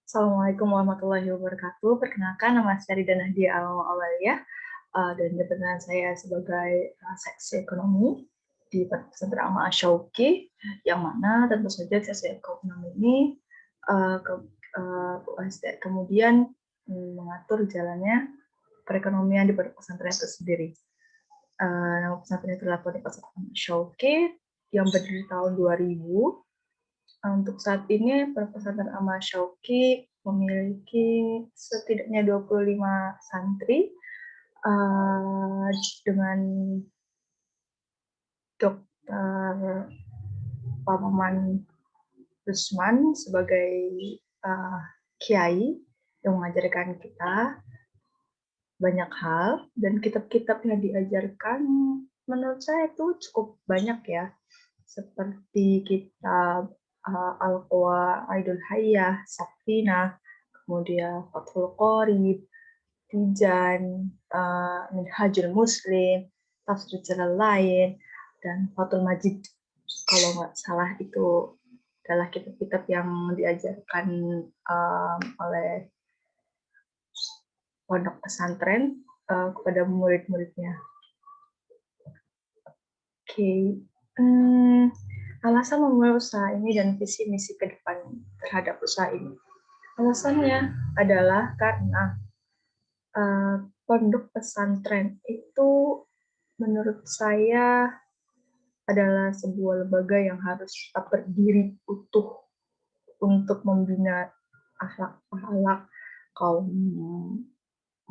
Assalamualaikum warahmatullahi wabarakatuh. Perkenalkan, nama saya Rida Nahdia Al-Awaliyah, dan jabatan saya sebagai seksi ekonomi di Pesantren Amal Asyauqi, yang mana tentu saja seksi ekonomi ini kemudian mengatur jalannya perekonomian di pesantren itu sendiri. Nama pesantren itu adalah Pondok Pesantren Amal Asyauqi yang berdiri tahun 2000. Untuk saat ini, pesantren Amal Asyauqi memiliki setidaknya 25 santri dengan Dr. Paman Rusman sebagai kiai yang mengajarkan kita banyak hal, dan kitab-kitab yang diajarkan menurut saya itu cukup banyak ya, seperti kitab Al-Qawa Aidul Hayyah, Safina, kemudian Fathul Qorib, Tijan, Minhajul Muslim, Tafsir Jalal Lain, dan Fathul Majid. Kalau nggak salah itu adalah kitab-kitab yang diajarkan oleh pondok pesantren kepada murid-muridnya. Oke. Alasan memulai usaha ini dan visi misi ke depan terhadap usaha ini. Alasannya adalah karena pondok pesantren itu menurut saya adalah sebuah lembaga yang harus tetap berdiri utuh untuk membina akhlak kaum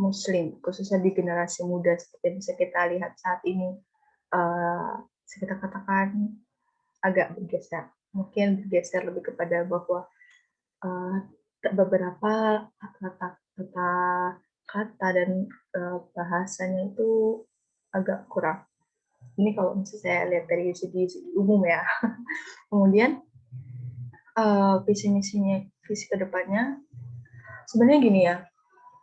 muslim, khususnya di generasi muda seperti yang bisa kita lihat saat ini. Kita katakan agak bergeser, mungkin bergeser lebih kepada bahwa beberapa kata dan bahasanya itu agak kurang. Ini kalau misalnya saya lihat dari segi umum ya. Kemudian visi kedepannya sebenarnya gini ya,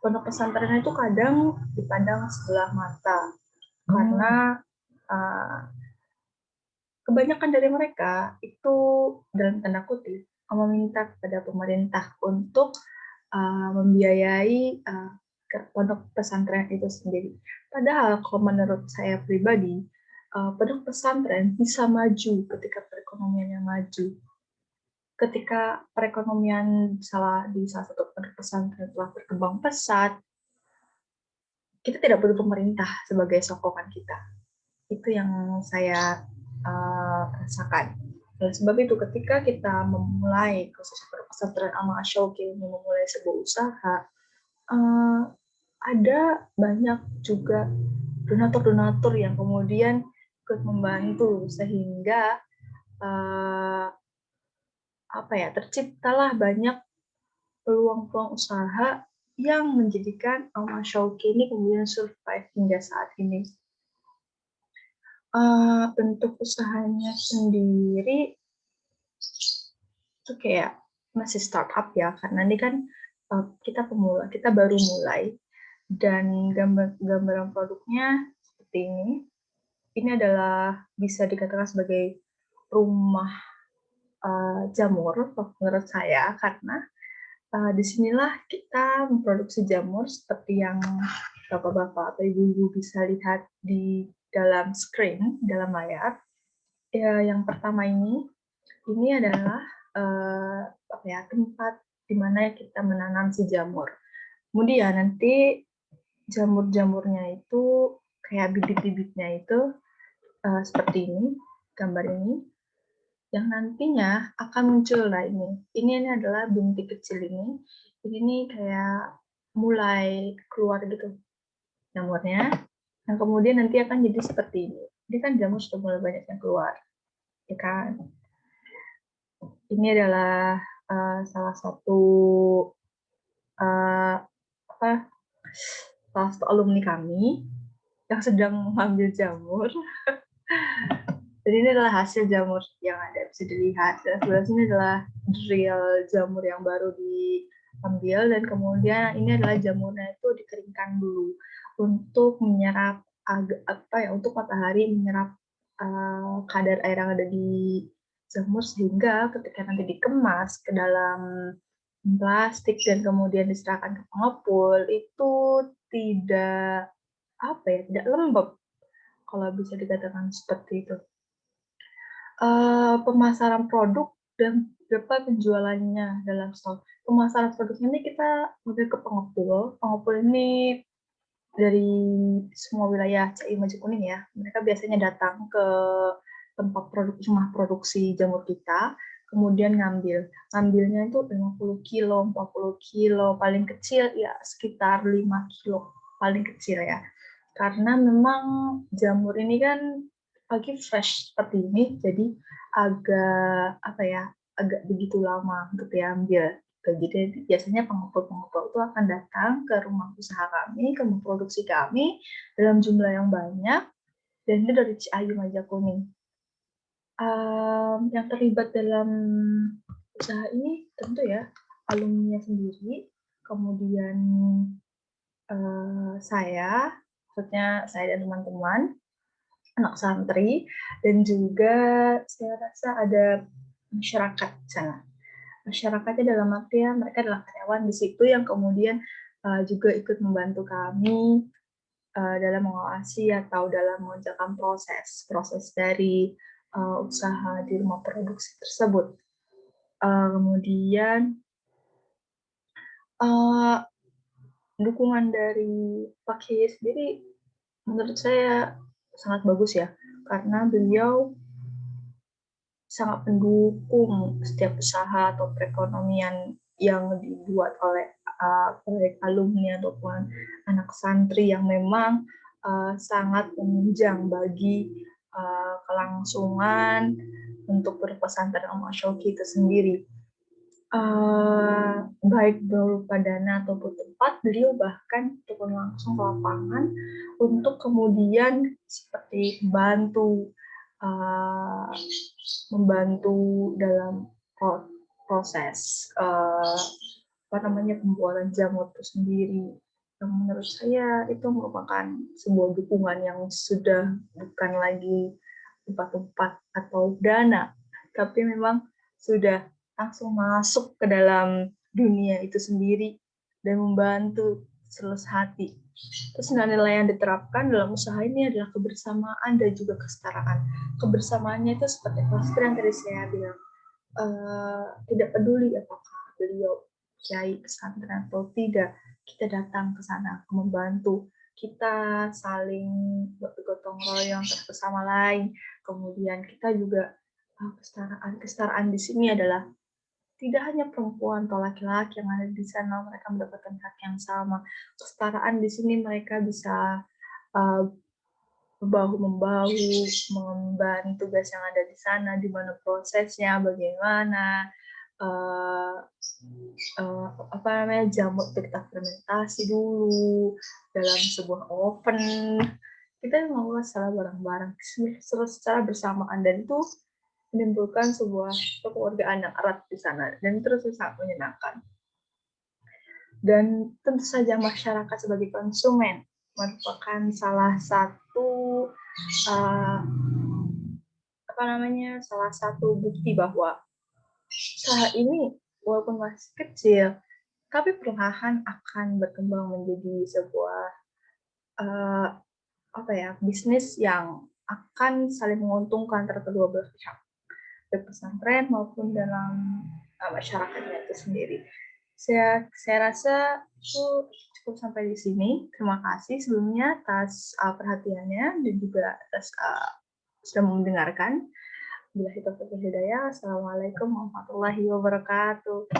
pondok pesantren itu kadang dipandang sebelah mata karena kebanyakan dari mereka itu dalam tanda kutip meminta kepada pemerintah untuk membiayai pondok pesantren itu sendiri. Padahal kalau menurut saya pribadi, pondok pesantren bisa maju ketika perekonomiannya maju. Ketika perekonomian di salah satu pondok pesantren telah berkembang pesat, kita tidak perlu pemerintah sebagai sokongan kita. Itu yang saya rasakan. Oleh sebab itu, ketika kita memulai khususnya pesantren Amal Asyauqi memulai sebuah usaha, ada banyak juga donatur-donatur yang kemudian ikut membantu sehingga terciptalah banyak peluang-peluang usaha yang menjadikan Amal Asyauqi ini kemudian survive hingga saat ini. Bentuk usahanya sendiri itu kayak masih startup ya, karena ini kan kita pemula, kita baru mulai, dan gambaran produknya seperti ini. Ini adalah bisa dikatakan sebagai rumah jamur menurut saya, karena disinilah kita memproduksi jamur seperti yang bapak-bapak atau ibu-ibu bisa lihat di dalam screen, dalam layar. Ya, yang pertama ini adalah tempat di mana kita menanam si jamur. Kemudian nanti jamur-jamurnya itu kayak bibit-bibitnya itu seperti ini, gambar ini, yang nantinya akan muncul. Nah, ini adalah bintik kecil ini nih kayak mulai keluar gitu jamurnya, yang kemudian nanti akan jadi seperti ini. Ini kan jamur sudah mulai banyak yang keluar, ya kan? Ini adalah salah satu alumni kami yang sedang mengambil jamur. Jadi ini adalah hasil jamur yang ada, bisa dilihat. Dan sebelah sini adalah real jamur yang baru diambil, dan kemudian ini adalah jamurnya itu dikeringkan dulu untuk menyerap untuk matahari menyerap kadar air yang ada di jamur, sehingga ketika nanti dikemas ke dalam plastik dan kemudian diserahkan ke pengepul itu tidak tidak lembab kalau bisa dikatakan seperti itu. Pemasaran produk dan berapa penjualannya dalam stok. Pemasaran produk ini kita lebih ke pengepul. Pengepul ini dari semua wilayah CI Kuning ya. Mereka biasanya datang ke tempat rumah produksi jamur kita, kemudian ngambilnya itu 50 kilo, 40 kilo, paling kecil ya sekitar 5 kilo, paling kecil ya. Karena memang jamur ini kan pagi fresh seperti ini, jadi agak begitu lama untuk diambil. Jadi biasanya pengepul-pengepul itu akan datang ke rumah usaha kami, ke produksi kami dalam jumlah yang banyak, dan itu dari Ciayu Majakuning. Yang terlibat dalam usaha ini tentu ya alumni sendiri, kemudian maksudnya saya dan teman-teman, anak santri, dan juga saya rasa ada masyarakat di sana. Masyarakatnya dalam artian mereka adalah karyawan di situ yang kemudian juga ikut membantu kami dalam mengawasi atau dalam mengerjakan proses dari usaha di rumah produksi tersebut. Kemudian dukungan dari Pak Kiai sendiri menurut saya sangat bagus ya, karena beliau sangat mendukung setiap usaha atau perekonomian yang dibuat oleh alumni ataupun anak santri yang memang sangat menunjang bagi kelangsungan untuk berpesantren Ahmad Syauqi itu sendiri. Baik berupa dana ataupun tempat, beliau bahkan turun langsung ke lapangan untuk kemudian seperti membantu dalam proses pembuatan jamur itu sendiri. Yang menurut saya itu merupakan sebuah dukungan yang sudah bukan lagi tempat-tempat atau dana, tapi memang sudah langsung masuk ke dalam dunia itu sendiri dan membantu selus hati. Terus nilai yang diterapkan dalam usaha ini adalah kebersamaan dan juga kesetaraan. Kebersamaannya itu seperti yang tadi saya bilang, tidak peduli apakah beliau kiai pesantren atau tidak, kita datang ke sana membantu, kita saling bergotong royong satu sama lain. Kemudian kita juga kesetaraan di sini adalah tidak hanya perempuan atau laki-laki yang ada di sana mereka mendapatkan hak yang sama. Kesetaraan di sini mereka bisa bahu-membahu mengemban tugas yang ada di sana, di mana prosesnya, bagaimana jamur kita fermentasi dulu dalam sebuah oven. Kita melakukan secara bareng-bareng, secara bersamaan, dan itu menimbulkan sebuah kekeluargaan yang erat di sana, dan terus sangat menyenangkan. Dan tentu saja masyarakat sebagai konsumen merupakan salah satu salah satu bukti bahwa usaha ini walaupun masih kecil, tapi perlahan akan berkembang menjadi sebuah bisnis yang akan saling menguntungkan antara kedua belah pihak, baik pesantren maupun dalam masyarakatnya itu sendiri. Saya rasa itu cukup sampai di sini. Terima kasih sebelumnya atas perhatiannya dan juga atas sudah mendengarkan. Billahi taufiq wal hidayah. Assalamualaikum warahmatullahi wabarakatuh.